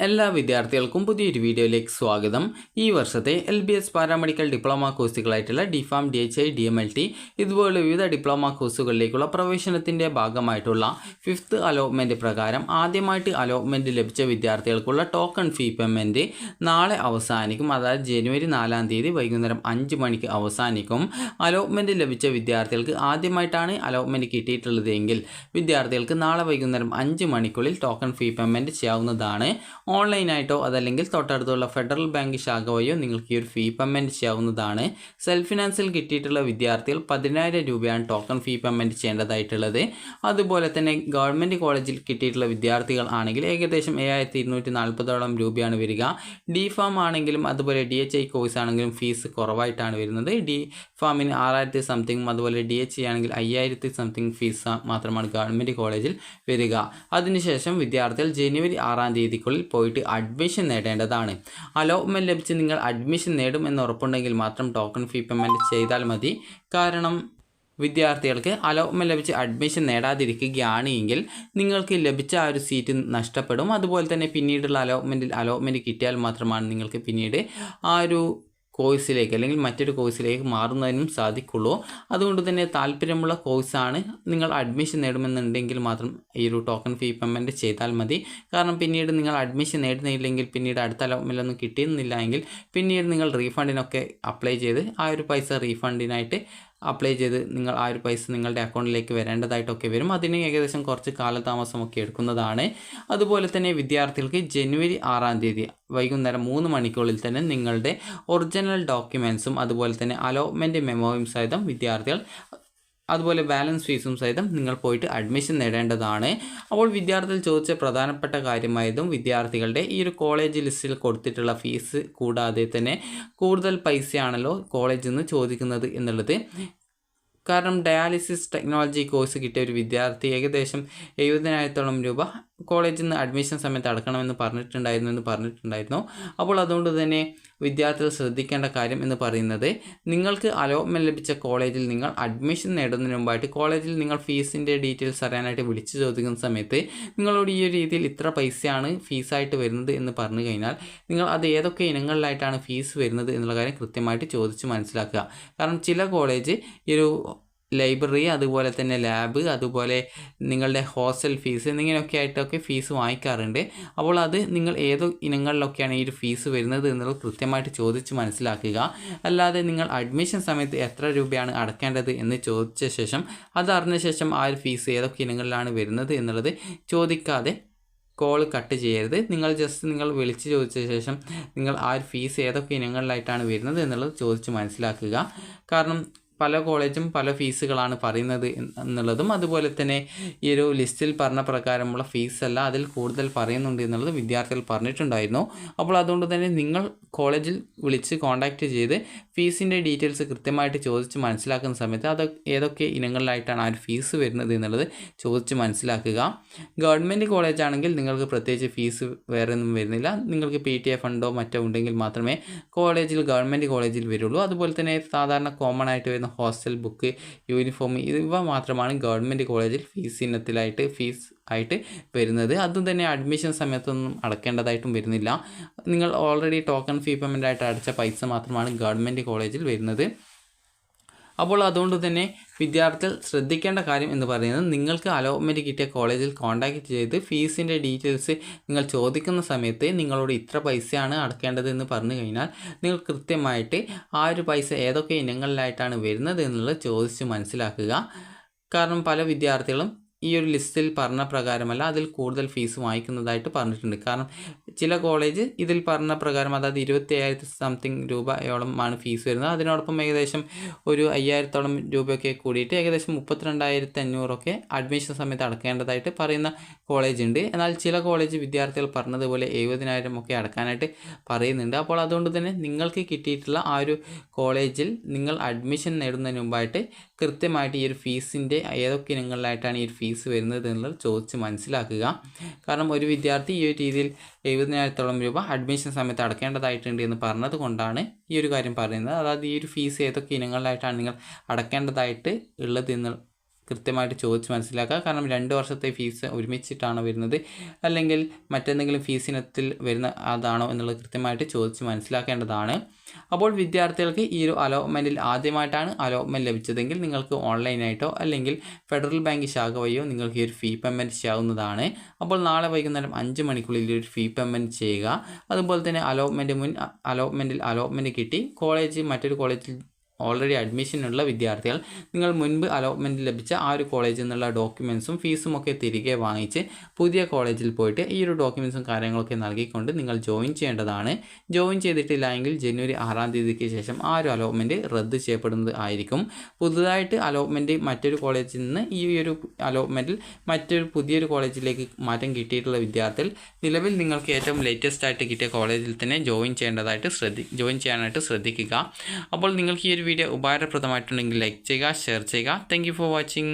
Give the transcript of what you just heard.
എല്ലാ വിദ്യാർത്ഥികൾക്കും പുതിയൊരു വീഡിയോയിലേക്ക് സ്വാഗതം. ഈ വർഷത്തെ LBS പാരാമെഡിക്കൽ ഡിപ്ലോമ കോഴ്സുകളായിട്ടുള്ള DPharm, DHI, DMLT ഇതുപോലുള്ള വിവിധ ഡിപ്ലോമ കോഴ്സുകളിലേക്കുള്ള പ്രവേശനത്തിൻ്റെ ഭാഗമായിട്ടുള്ള 5th അലോട്ട്മെൻറ്റ് പ്രകാരം ആദ്യമായിട്ട് അലോട്ട്മെൻറ്റ് ലഭിച്ച വിദ്യാർത്ഥികൾക്കുള്ള ടോക്കൺ ഫീ പേയ്മെൻറ്റ് നാളെ അവസാനിക്കും. അതായത് ജനുവരി 4-ാം തീയതി വൈകുന്നേരം 5 മണിക്ക് അവസാനിക്കും. അലോട്ട്മെൻറ്റ് ലഭിച്ച വിദ്യാർത്ഥികൾക്ക് ആദ്യമായിട്ടാണ് അലോട്ട്മെൻറ്റ് കിട്ടിയിട്ടുള്ളതെങ്കിൽ വിദ്യാർത്ഥികൾക്ക് നാളെ വൈകുന്നേരം 5 മണിക്കുള്ളിൽ ടോക്കൺ ഫീ പേയ്മെൻറ്റ് ചെയ്യാവുന്നതാണ്. ഓൺലൈനായിട്ടോ അതല്ലെങ്കിൽ തൊട്ടടുത്തുള്ള ഫെഡറൽ ബാങ്ക് ശാഖ വഴിയോ നിങ്ങൾക്ക് ഈ ഒരു ഫീ പേയ്മെൻറ്റ് ചെയ്യാവുന്നതാണ്. സെൽഫ് ഫിനാൻസിൽ കിട്ടിയിട്ടുള്ള വിദ്യാർത്ഥികൾ 10,000 രൂപയാണ് ടോക്കൺ ഫീ പേയ്മെൻറ്റ് ചെയ്യേണ്ടതായിട്ടുള്ളത്. അതുപോലെ തന്നെ ഗവൺമെൻറ് കോളേജിൽ കിട്ടിയിട്ടുള്ള വിദ്യാർത്ഥികൾ ആണെങ്കിൽ ഏകദേശം 7,240 രൂപയാണ് വരിക. DPharm ആണെങ്കിലും അതുപോലെ DHI കോഴ്സ് ആണെങ്കിലും ഫീസ് കുറവായിട്ടാണ് വരുന്നത്. DPharmന് 6,000 സംതിങ്ങും അതുപോലെ DHI ആണെങ്കിൽ 5,000 സംതിങ് ഫീസ് മാത്രമാണ് ഗവൺമെൻറ് കോളേജിൽ വരിക. അതിനുശേഷം വിദ്യാർത്ഥികൾ ജനുവരി 6-ാം തീയതിക്കുള്ളിൽ പോയിട്ട് അഡ്മിഷൻ നേടേണ്ടതാണ്. അലോട്ട്മെൻറ്റ് ലഭിച്ച് നിങ്ങൾ അഡ്മിഷൻ നേടും എന്ന് ഉറപ്പുണ്ടെങ്കിൽ മാത്രം ടോക്കൺ ഫീ പേയ്മെൻറ്റ് ചെയ്താൽ മതി. കാരണം വിദ്യാർത്ഥികൾക്ക് അലോട്ട്മെൻറ്റ് ലഭിച്ച് അഡ്മിഷൻ നേടാതിരിക്കുകയാണ് എങ്കിൽ നിങ്ങൾക്ക് ലഭിച്ച ആ ഒരു സീറ്റ് നഷ്ടപ്പെടും. അതുപോലെ തന്നെ പിന്നീടുള്ള അലോട്ട്മെൻറ്റ് കിട്ടിയാൽ മാത്രമാണ് നിങ്ങൾക്ക് പിന്നീട് ആ ഒരു കോഴ്സിലേക്ക് അല്ലെങ്കിൽ മറ്റൊരു കോഴ്സിലേക്ക് മാറുന്നതിനും സാധിക്കുള്ളൂ. അതുകൊണ്ട് തന്നെ താല്പര്യമുള്ള കോഴ്സാണ് നിങ്ങൾ അഡ്മിഷൻ നേടുമെന്നുണ്ടെങ്കിൽ മാത്രം ഈ ഒരു ടോക്കൺ ഫീ പേയ്മെൻറ്റ് ചെയ്താൽ മതി. കാരണം പിന്നീട് നിങ്ങൾ അഡ്മിഷൻ നേടുന്നില്ലെങ്കിൽ പിന്നീട് അടുത്ത അലോട്ട്മെൻറ്റൊന്നും കിട്ടുന്നില്ല എങ്കിൽ പിന്നീട് നിങ്ങൾ റീഫണ്ടിനൊക്കെ അപ്ലൈ ചെയ്ത് ആ ഒരു പൈസ റീഫണ്ടിനായിട്ട് അപ്ലൈ ചെയ്ത് നിങ്ങൾ ആ ഒരു പൈസ നിങ്ങളുടെ അക്കൗണ്ടിലേക്ക് വരേണ്ടതായിട്ടൊക്കെ വരും. അതിന് ഏകദേശം കുറച്ച് കാലതാമസമൊക്കെ എടുക്കുന്നതാണ്. അതുപോലെ തന്നെ വിദ്യാർത്ഥികൾക്ക് ജനുവരി 6-ാം തീയതി വൈകുന്നേരം 3 മണിക്കുള്ളിൽ തന്നെ നിങ്ങളുടെ ഒറിജിനൽ ഡോക്യുമെൻറ്റ്സും അതുപോലെ തന്നെ അലോട്ട്മെൻറ്റ് മെമ്മോയും സഹിതം വിദ്യാർത്ഥികൾ അതുപോലെ ബാലൻസ് ഫീസും സഹിതം നിങ്ങൾ പോയിട്ട് അഡ്മിഷൻ നേടേണ്ടതാണ്. അപ്പോൾ വിദ്യാർത്ഥികൾ ചോദിച്ച പ്രധാനപ്പെട്ട കാര്യമായതും വിദ്യാർത്ഥികളുടെ ഈ ഒരു കോളേജ് ലിസ്റ്റിൽ കൊടുത്തിട്ടുള്ള ഫീസ് കൂടാതെ തന്നെ കൂടുതൽ പൈസയാണല്ലോ കോളേജിൽ നിന്ന് ചോദിക്കുന്നത് എന്നുള്ളത്. കാരണം ഡയാലിസിസ് ടെക്നോളജി കോഴ്സ് കിട്ടിയ ഒരു വിദ്യാർത്ഥി ഏകദേശം 70,000 രൂപ കോളേജിൽ നിന്ന് അഡ്മിഷൻ സമയത്ത് അടക്കണമെന്ന് പറഞ്ഞിട്ടുണ്ടായിരുന്നു. അപ്പോൾ അതുകൊണ്ട് തന്നെ വിദ്യാർത്ഥികൾ ശ്രദ്ധിക്കേണ്ട കാര്യം എന്ന് പറയുന്നത് നിങ്ങൾക്ക് അലോട്ട്മെൻറ്റ് ലഭിച്ച കോളേജിൽ നിങ്ങൾ അഡ്മിഷൻ നേടുന്നതിന് മുമ്പായിട്ട് കോളേജിൽ നിങ്ങൾ ഫീസിൻ്റെ ഡീറ്റെയിൽസ് അറിയാനായിട്ട് വിളിച്ചു ചോദിക്കുന്ന സമയത്ത് നിങ്ങളോട് ഈ ഒരു രീതിയിൽ ഇത്ര പൈസയാണ് ഫീസായിട്ട് വരുന്നത് എന്ന് പറഞ്ഞു കഴിഞ്ഞാൽ നിങ്ങൾ അത് ഏതൊക്കെ ഇനങ്ങളിലായിട്ടാണ് ഫീസ് വരുന്നത് എന്നുള്ള കാര്യം കൃത്യമായിട്ട് ചോദിച്ച് മനസ്സിലാക്കുക. കാരണം ചില കോളേജ് ഈ ഒരു ലൈബ്രറി അതുപോലെ തന്നെ ലാബ് അതുപോലെ നിങ്ങളുടെ ഹോസ്റ്റൽ ഫീസ് എന്നിങ്ങനെയൊക്കെ ആയിട്ടൊക്കെ ഫീസ് വാങ്ങിക്കാറുണ്ട്. അപ്പോൾ അത് നിങ്ങൾ ഏതോ ഇനങ്ങളിലൊക്കെയാണ് ഈ ഒരു ഫീസ് വരുന്നത് എന്നുള്ളത് കൃത്യമായിട്ട് ചോദിച്ച് മനസ്സിലാക്കുക. അല്ലാതെ നിങ്ങൾ അഡ്മിഷൻ സമയത്ത് എത്ര രൂപയാണ് അടക്കേണ്ടത് എന്ന് ചോദിച്ച ശേഷം അതറിഞ്ഞ ശേഷം ആ ഒരു ഫീസ് ഏതൊക്കെ ഇനങ്ങളിലാണ് വരുന്നത് എന്നുള്ളത് ചോദിക്കാതെ കോൾ കട്ട് ചെയ്യരുത്. നിങ്ങൾ വിളിച്ച് ചോദിച്ച ശേഷം നിങ്ങൾ ആ ഒരു ഫീസ് ഏതൊക്കെ ഇനങ്ങളിലായിട്ടാണ് വരുന്നത് എന്നുള്ളത് ചോദിച്ച് മനസ്സിലാക്കുക. കാരണം പല കോളേജും പല ഫീസുകളാണ് പറയുന്നത് എന്നുള്ളതും അതുപോലെ തന്നെ ഈ ഒരു ലിസ്റ്റിൽ പറഞ്ഞ പ്രകാരമുള്ള ഫീസല്ല അതിൽ കൂടുതൽ പറയുന്നുണ്ട് എന്നുള്ളത് വിദ്യാർത്ഥികൾ പറഞ്ഞിട്ടുണ്ടായിരുന്നു. അപ്പോൾ അതുകൊണ്ട് തന്നെ നിങ്ങൾ കോളേജിൽ വിളിച്ച് കോൺടാക്റ്റ് ചെയ്ത് ഫീസിൻ്റെ ഡീറ്റെയിൽസ് കൃത്യമായിട്ട് ചോദിച്ച് മനസ്സിലാക്കുന്ന സമയത്ത് അത് ഏതൊക്കെ ഇനങ്ങളിലായിട്ടാണ് ആ ഒരു ഫീസ് വരുന്നത് എന്നുള്ളത് ചോദിച്ച് മനസ്സിലാക്കുക. ഗവൺമെൻറ് കോളേജ് ആണെങ്കിൽ നിങ്ങൾക്ക് പ്രത്യേകിച്ച് ഫീസ് വേറെ ഒന്നും വരുന്നില്ല. നിങ്ങൾക്ക് PTA ഫണ്ടോ മറ്റോ ഉണ്ടെങ്കിൽ മാത്രമേ ഗവൺമെൻറ് കോളേജിൽ വരുള്ളൂ. അതുപോലെ തന്നെ സാധാരണ കോമൺ ആയിട്ട് വരുന്ന ഹോസ്റ്റൽ ബുക്ക്, യൂണിഫോം ഇവ മാത്രമാണ് ഗവൺമെൻറ് കോളേജിൽ ഫീസ് ആയിട്ട് വരുന്നത്. അതും തന്നെ അഡ്മിഷൻ സമയത്തൊന്നും അടക്കേണ്ടതായിട്ടും വരുന്നില്ല. നിങ്ങൾ ഓൾറെഡി ടോക്കൺ ഫീ പേയ്മെൻ്റ് ആയിട്ട് അടച്ച പൈസ മാത്രമാണ് ഗവൺമെൻറ് കോളേജിൽ വരുന്നത്. അപ്പോൾ അതുകൊണ്ട് തന്നെ വിദ്യാർത്ഥികൾ ശ്രദ്ധിക്കേണ്ട കാര്യം എന്ന് പറയുന്നത് നിങ്ങൾക്ക് അലോട്ട്മെൻറ്റ് കിട്ടിയ കോളേജിൽ കോൺടാക്റ്റ് ചെയ്ത് ഫീസിൻ്റെ ഡീറ്റെയിൽസ് നിങ്ങൾ ചോദിക്കുന്ന സമയത്ത് നിങ്ങളോട് ഇത്ര പൈസയാണ് അടക്കേണ്ടത് എന്ന് പറഞ്ഞു കഴിഞ്ഞാൽ നിങ്ങൾ കൃത്യമായിട്ട് ആ ഒരു പൈസ ഏതൊക്കെ ഇനങ്ങളിലായിട്ടാണ് വരുന്നത് എന്നുള്ളത് ചോദിച്ച് മനസ്സിലാക്കുക. കാരണം പല വിദ്യാർത്ഥികളും ഈ ഒരു ലിസ്റ്റിൽ പറഞ്ഞ പ്രകാരമല്ല അതിൽ കൂടുതൽ ഫീസ് വാങ്ങിക്കുന്നതായിട്ട് പറഞ്ഞിട്ടുണ്ട്. കാരണം ചില കോളേജ് ഇതിൽ പറഞ്ഞ പ്രകാരം അതായത് 27,000 സംതിങ് രൂപയോളമാണ് ഫീസ് വരുന്നത്. അതിനോടൊപ്പം ഏകദേശം ഒരു 5,000 രൂപയൊക്കെ കൂടിയിട്ട് ഏകദേശം 32,500 അഡ്മിഷൻ സമയത്ത് അടക്കേണ്ടതായിട്ട് പറയുന്ന കോളേജ് ഉണ്ട്. എന്നാൽ ചില കോളേജ് വിദ്യാർത്ഥികൾ പറഞ്ഞതുപോലെ 70,000 അടക്കാനായിട്ട് പറയുന്നുണ്ട്. അപ്പോൾ അതുകൊണ്ട് തന്നെ നിങ്ങൾക്ക് കിട്ടിയിട്ടുള്ള ആ ഒരു കോളേജിൽ നിങ്ങൾ അഡ്മിഷൻ നേടുന്നതിന് മുമ്പായിട്ട് കൃത്യമായിട്ട് ഈ ഒരു ഫീസിൻ്റെ ഏതൊക്കെ ഇനങ്ങളിലായിട്ടാണ് ഈ ഒരു ഫീസ് വരുന്നത് എന്നുള്ളത് ചോദിച്ച് മനസ്സിലാക്കുക. കാരണം ഒരു വിദ്യാർത്ഥി ഈ ഒരു രീതിയിൽ 70,000 രൂപ അഡ്മിഷൻ സമയത്ത് അടക്കേണ്ടതായിട്ടുണ്ട് എന്ന് പറഞ്ഞത് കൊണ്ടാണ് ഈ ഒരു കാര്യം പറയുന്നത്. അതായത് ഈ ഒരു ഫീസ് ഏതൊക്കെ ഇനങ്ങളിലായിട്ടാണ് നിങ്ങൾ അടക്കേണ്ടതായിട്ട് ഉള്ളത് എന്ന് കൃത്യമായിട്ട് ചോദിച്ച് മനസ്സിലാക്കുക. കാരണം 2 വർഷത്തെ ഫീസ് ഒരുമിച്ചിട്ടാണോ വരുന്നത് അല്ലെങ്കിൽ മറ്റെന്തെങ്കിലും ഫീസിനത്തിൽ വരുന്ന അതാണോ എന്നുള്ളത് കൃത്യമായിട്ട് ചോദിച്ച് മനസ്സിലാക്കേണ്ടതാണ്. അപ്പോൾ വിദ്യാർത്ഥികൾക്ക് ഈ ഒരു അലോട്ട്മെൻറ്റിൽ ആദ്യമായിട്ടാണ് അലോട്ട്മെൻറ്റ് ലഭിച്ചതെങ്കിൽ നിങ്ങൾക്ക് ഓൺലൈനായിട്ടോ അല്ലെങ്കിൽ ഫെഡറൽ ബാങ്ക് ശാഖ വഴിയോ നിങ്ങൾക്ക് ഈ ഒരു ഫീ പേയ്മെൻറ്റ് ചെയ്യാവുന്നതാണ്. അപ്പോൾ നാളെ വൈകുന്നേരം 5 മണിക്കുള്ളിൽ ഒരു ഫീ പേയ്മെൻറ്റ് ചെയ്യുക. അതുപോലെ തന്നെ അലോട്ട്മെൻറ്റ് കിട്ടി മറ്റൊരു കോളേജിൽ ഓൾറെഡി അഡ്മിഷനുള്ള വിദ്യാർത്ഥികൾ നിങ്ങൾ മുൻപ് അലോട്ട്മെൻറ്റ് ലഭിച്ച ആ ഒരു കോളേജിൽ നിന്നുള്ള ഡോക്യുമെൻറ്റ്സും ഫീസും ഒക്കെ തിരികെ വാങ്ങിച്ച് പുതിയ കോളേജിൽ പോയിട്ട് ഈ ഒരു ഡോക്യുമെൻറ്റ്സും കാര്യങ്ങളൊക്കെ നൽകിക്കൊണ്ട് നിങ്ങൾ ജോയിൻ ചെയ്യേണ്ടതാണ്. ജോയിൻ ചെയ്തിട്ടില്ല എങ്കിൽ ജനുവരി 6-ാം തീയതിക്ക് ശേഷം ആ ഒരു അലോട്ട്മെൻറ്റ് റദ്ദ് ചെയ്യപ്പെടുന്നത് ആയിരിക്കും. പുതുതായിട്ട് അലോട്ട്മെൻറ്റ് മറ്റൊരു കോളേജിൽ നിന്ന് ഈ ഒരു അലോട്ട്മെൻറ്റിൽ പുതിയൊരു കോളേജിലേക്ക് മാറ്റം കിട്ടിയിട്ടുള്ള വിദ്യാർത്ഥികൾ നിലവിൽ നിങ്ങൾക്ക് ഏറ്റവും ലേറ്റസ്റ്റ് ആയിട്ട് കിട്ടിയ കോളേജിൽ തന്നെ ജോയിൻ ചെയ്യാനായിട്ട് ശ്രദ്ധിക്കുക. അപ്പോൾ നിങ്ങൾക്ക് ഈ ഒരു വീഡിയോ ഉപകാരപ്രദമായിട്ടുണ്ടെങ്കിൽ ലൈക്ക് ചെയ്യുക, ഷെയർ ചെയ്യുക. Thank you for watching.